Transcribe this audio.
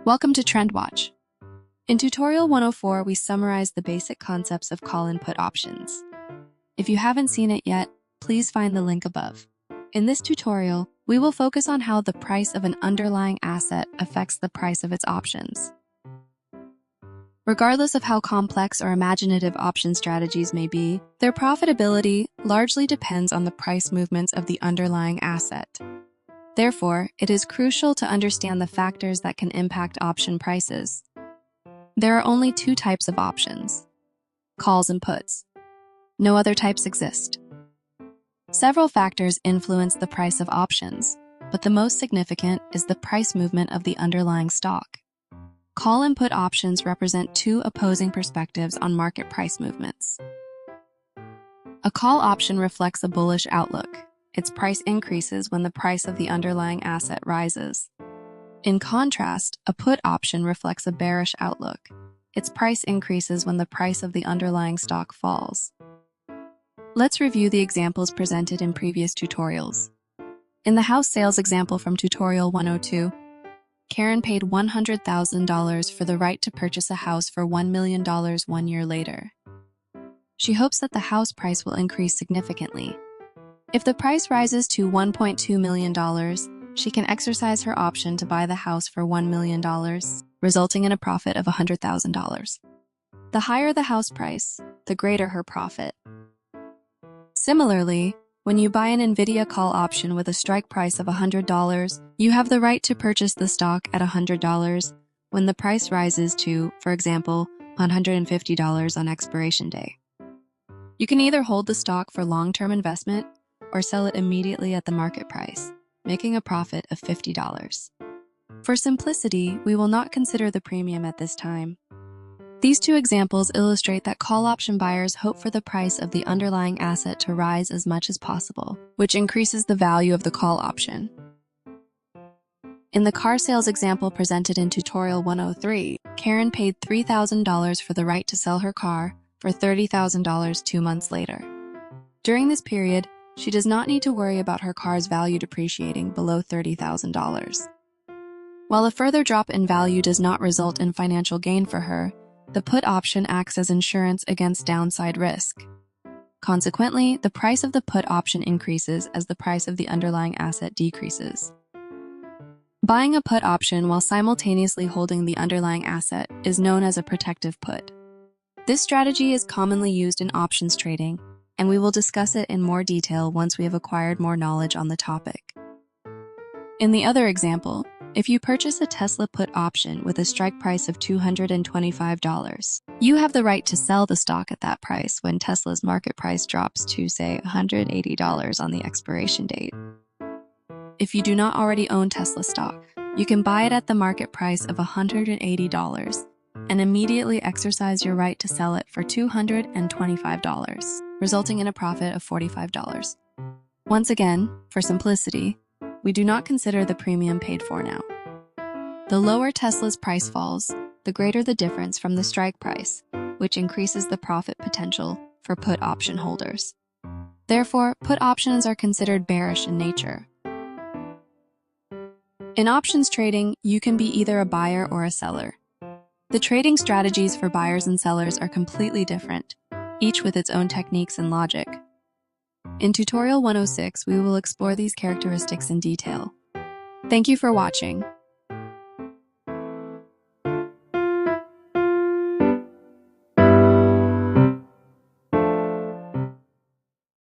Welcome to TrendWatch. In Tutorial 104, we summarize the basic concepts of call and put options. If you haven't seen it yet, please find the link above. In this tutorial, we will focus on how the price of an underlying asset affects the price of its options. Regardless of how complex or imaginative option strategies may be, their profitability largely depends on the price movements of the underlying asset. Therefore, it is crucial to understand the factors that can impact option prices. There are only two types of options: calls and puts. No other types exist. Several factors influence the price of options, but the most significant is the price movement of the underlying stock. Call and put options represent two opposing perspectives on market price movements. A call option reflects a bullish outlook. Its price increases when the price of the underlying asset rises. In contrast, a put option reflects a bearish outlook. Its price increases when the price of the underlying stock falls. Let's review the examples presented in previous tutorials. In the house sales example from Tutorial 102, Karen paid $100,000 for the right to purchase a house for $1 million 1 year later. She hopes that the house price will increase significantly. If the price rises to $1.2 million, she can exercise her option to buy the house for $1 million, resulting in a profit of $100,000. The higher the house price, the greater her profit. Similarly, when you buy an NVIDIA call option with a strike price of $100, you have the right to purchase the stock at $100 when the price rises to, for example, $150 on expiration day. You can either hold the stock for long-term investment or sell it immediately at the market price, making a profit of $50. For simplicity, we will not consider the premium at this time. These two examples illustrate that call option buyers hope for the price of the underlying asset to rise as much as possible, which increases the value of the call option. In the car sales example presented in Tutorial 103, Karen paid $3,000 for the right to sell her car for $30,000 2 months later. During this period, she does not need to worry about her car's value depreciating below $30,000. While a further drop in value does not result in financial gain for her, the put option acts as insurance against downside risk. Consequently, the price of the put option increases as the price of the underlying asset decreases. Buying a put option while simultaneously holding the underlying asset is known as a protective put. This strategy is commonly used in options trading, and we will discuss it in more detail once we have acquired more knowledge on the topic. In the other example, if you purchase a Tesla put option with a strike price of $225, you have the right to sell the stock at that price when Tesla's market price drops to, say, $180 on the expiration date. If you do not already own Tesla stock, you can buy it at the market price of $180 and immediately exercise your right to sell it for $225, resulting in a profit of $45. Once again, for simplicity, we do not consider the premium paid for now. The lower Tesla's price falls, the greater the difference from the strike price, which increases the profit potential for put option holders. Therefore, put options are considered bearish in nature. In options trading, you can be either a buyer or a seller. The trading strategies for buyers and sellers are completely different, each with its own techniques and logic. In Tutorial 106, we will explore these characteristics in detail. Thank you for watching.